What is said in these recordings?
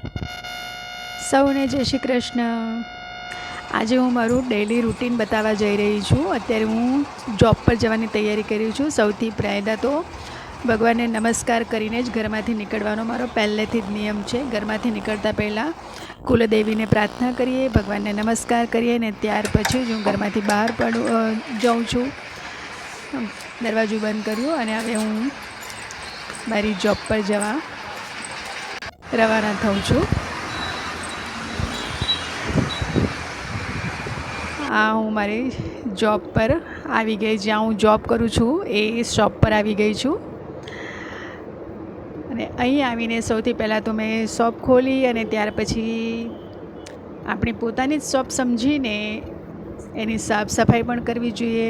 સૌને જય શ્રી કૃષ્ણ। આજે હું મારું ડેલી રૂટીન બતાવવા જઈ રહી છું। અત્યારે હું જોબ પર જવાની તૈયારી કરી છું। સૌથી પહેલાં તો ભગવાનને નમસ્કાર કરીને જ ઘરમાંથી નીકળવાનો મારો પહેલેથી જ નિયમ છે। ઘરમાંથી નીકળતા પહેલાં કુલદેવીને પ્રાર્થના કરીએ, ભગવાનને નમસ્કાર કરીએ ને ત્યાર પછી જ હું ઘરમાંથી બહાર જાઉં છું। દરવાજો બંધ કર્યો અને હવે હું મારી જોબ પર જવા રવાના થાઉં છું। હું મારી જોબ પર આવી ગઈ। જ્યાં હું જોબ કરું છું એ શોપ પર આવી ગઈ છું અને અહીં આવીને સૌથી પહેલાં તો મેં શોપ ખોલી અને ત્યાર પછી આપણી પોતાની જ શોપ સમજીને એની સાફ સફાઈ પણ કરવી જોઈએ,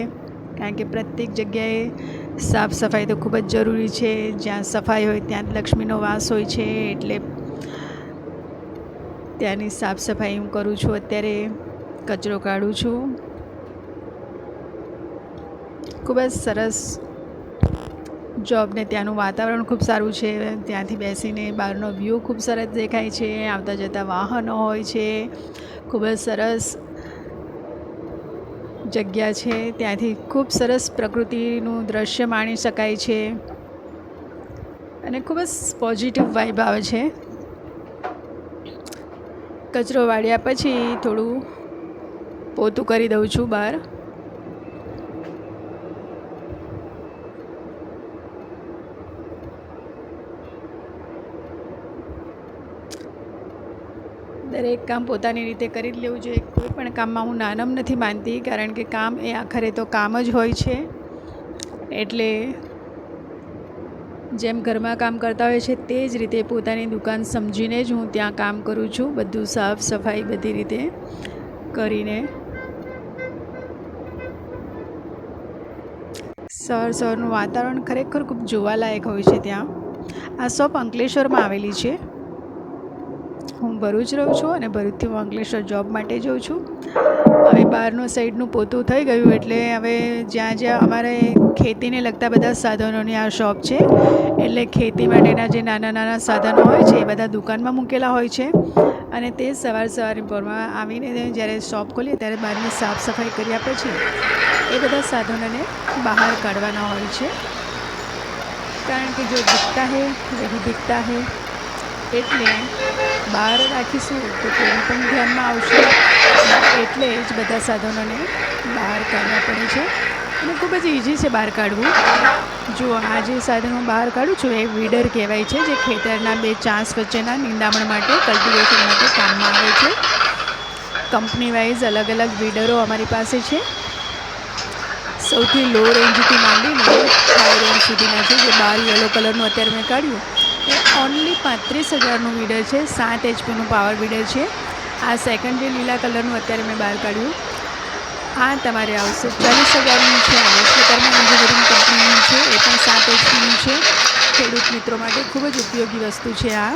કારણ કે પ્રત્યેક જગ્યાએ સાફ સફાઈ તો ખૂબ જ જરૂરી છે। જ્યાં સફાઈ હોય ત્યાં લક્ષ્મીનો વાસ હોય છે, એટલે ત્યાંની સાફ સફાઈ હું કરું છું। અત્યારે કચરો કાઢું છું। ખૂબ જ સરસ જોબ ને ત્યાંનું વાતાવરણ ખૂબ સારું છે। ત્યાંથી બેસીને બહારનો વ્યૂ ખૂબ સરસ દેખાય છે। આવતા જતા વાહનો હોય છે। ખૂબ જ સરસ જગ્યા છે। ત્યાંથી ખૂબ સરસ પ્રકૃતિનું દ્રશ્ય માણી શકાય છે અને ખૂબ જ પોઝિટિવ વાઇબ આવે છે। કચરો વાળ્યા પછી થોડું પોતું કરી દઉં છું બહાર। દરેક કામ પોતાની રીતે કરી જ લેવું જોઈએ। કોઈ પણ કામમાં હું નાનમ નથી માનતી, કારણ કે કામ એ આખરે તો કામ જ હોય છે। એટલે જેમ ઘરમાં કામ કરતા હોય છે તે જ રીતે પોતાની દુકાન સમજીને જ હું ત્યાં કામ કરું છું। બધું સાફ સફાઈ બધી રીતે કરીને સવારનું વાતાવરણ ખરેખર ખૂબ જોવાલાયક હોય છે। ત્યાં આ શોપ અંકલેશ્વરમાં આવેલી છે। હું ભરૂચ રહું છું અને ભરૂચથી હું અંકલેશ્વર જોબ માટે જાઉં છું। હવે બહારનું સાઈડનું પોતું થઈ ગયું એટલે હવે જ્યાં અમારે ખેતીને લગતા બધા સાધનોની આ શોપ છે, એટલે ખેતી માટેના જે નાના નાના સાધનો હોય છે એ બધા દુકાનમાં મૂકેલા હોય છે અને તે સવારની પોરમાં આવીને જ્યારે શોપ ખોલીએ ત્યારે બહારની સાફ સફાઈ કર્યા પછી એ બધા સાધનોને બહાર કાઢવાના હોય છે, કારણ કે જો દિખતા હૈ વહી બિકતા હૈ। એટલે બહાર રાખીશું તો તેનું પણ ધ્યાનમાં આવશે, એટલે જ બધા સાધનોને બહાર કાઢવા પડે છે અને ખૂબ જ ઇઝી છે બહાર કાઢવું। જો આ જે સાધનો બહાર કાઢું છું એ વીડર કહેવાય છે, જે ખેતરના બે ચાંસ વચ્ચેના નિંદામણ માટે, કલ્ટિવેશન માટે કામમાં આવે છે। કંપની વાઇઝ અલગ અલગ વીડરો અમારી પાસે છે। સૌથી લો રેન્જથી માંડીને હાઈ રેન્જ સુધીના છે। જે 12 યલો કલરનું અત્યારે મેં કાઢ્યું એ ઓનલી 35,000નું વીડર છે। 7 HP પાવર વીડર છે। આ સેકન્ડ જે લીલા કલરનું અત્યારે મેં બહાર કાઢ્યું આ તમારે આવશે 40,000નું છે। આ વિશ્વકર્મા એન્જિનિયરિંગ કંપનીનું છે। એ પણ 7 HPનું છે। ખેડૂત મિત્રો માટે ખૂબ જ ઉપયોગી વસ્તુ છે આ।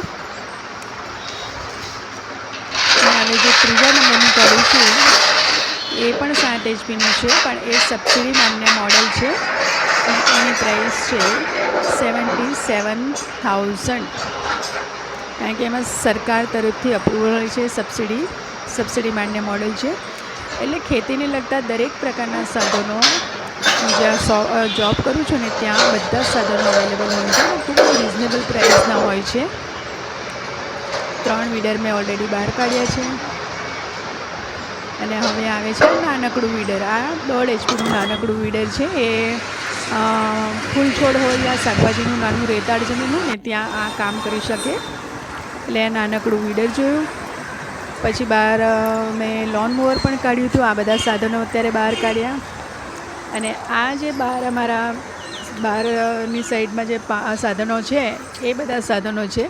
અને હવે જે ત્રીજા નંબરનું કાઢું છું એ પણ 7 HPનું છે, પણ એ સબસિડી માન્ય મોડલ છે અને એની પ્રાઇસ છે 77,000, કારણ કે એમાં સરકાર તરફથી અપ્રુવલ હોય છે। સબસિડી માન્ય મોડલ છે, એટલે ખેતીને લગતા દરેક પ્રકારના સાધનો હું જ્યાં જોબ કરું છું ને ત્યાં બધા જ સાધનો અવેલેબલ હોય છે અને ખૂબ જ રિઝનેબલ પ્રાઇસના હોય છે। 3 વીડર મેં ઓલરેડી બહાર કાઢ્યા છે અને હવે આવે છે નાનકડું વીડર। આ 1.5 HPનું નાનકડું વીડર છે। એ ફૂલ છોડ હોય યા શાકભાજીનું નાનું રેતાળ જમીન હોય ને ત્યાં આ કામ કરી શકે, એટલે આ નાનકડું વીડર જોયું। પછી બહાર મેં લોન મોવર પણ કાઢ્યું હતું। આ બધા સાધનો અત્યારે બહાર કાઢ્યા અને આ જે બહાર અમારા બહારની સાઈડમાં જે સાધનો છે એ બધા સાધનો છે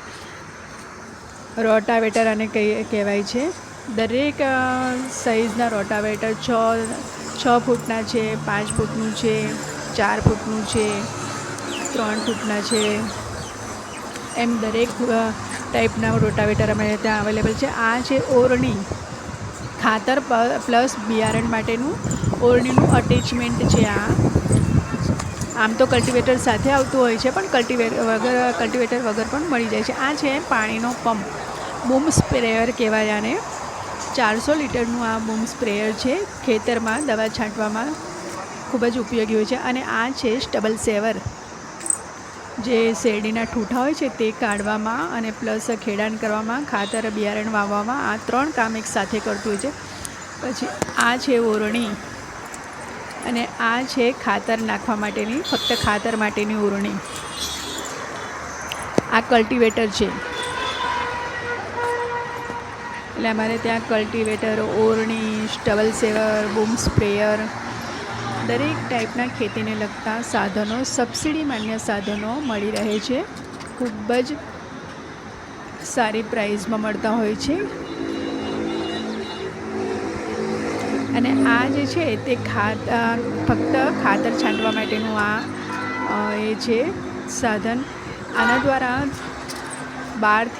રોટાવેટર આને કહેવાય છે। દરેક સાઇઝના રોટાવેટર 6 ફૂટના છે, 5 ફૂટનું છે, 4 ફૂટનું છે, 3 ફૂટના છે, એમ દરેક ટાઈપના રોટાવેટર અમારે ત્યાં અવેલેબલ છે। આ છે ઓરણી, ખાતર પ્લસ બિયારણ માટેનું ઓરણીનું અટેચમેન્ટ છે। આમ તો કલ્ટિવેટર સાથે આવતું હોય છે, પણ કલ્ટિવેટર વગર પણ મળી જાય છે। આ છે પાણીનો પંપ। બૂમ સ્પ્રેયર કહેવાય આને. 400 લીટરનું આ બૂમ સ્પ્રેયર છે. ખેતરમાં દવા છાંટવામાં ખૂબ જ ઉપયોગી હોય છે. અને આ છે સ્ટબલ સેવર, જે શેરડીના ઠૂઠા હોય છે તે કાઢવામાં અને પ્લસ ખેડાણ કરવામાં, ખાતર બિયારણ વાવવામાં આ 3 કામ એક સાથે કરતું હોય છે. પછી આ છે ઓરણી, અને આ છે ખાતર નાખવા માટેની, ફક્ત ખાતર માટેની ઓરણી. આ કલ્ટિવેટર છે. એટલે અમારે ત્યાં કલ્ટિવેટર, ઓરણી, સ્ટબલ સેવર, બૂમ સ્પ્રેયર, દરેક ટાઈપના ખેતીને લગતા સાધનો, સબસિડી માન્ય સાધનો મળી રહે છે. ખૂબ જ સારી પ્રાઇઝમાં મળતા હોય છે. અને આ જે છે તે ફક્ત ખાતર છાંટવા માટેનું આ એ છે સાધન. આના દ્વારા 12 થી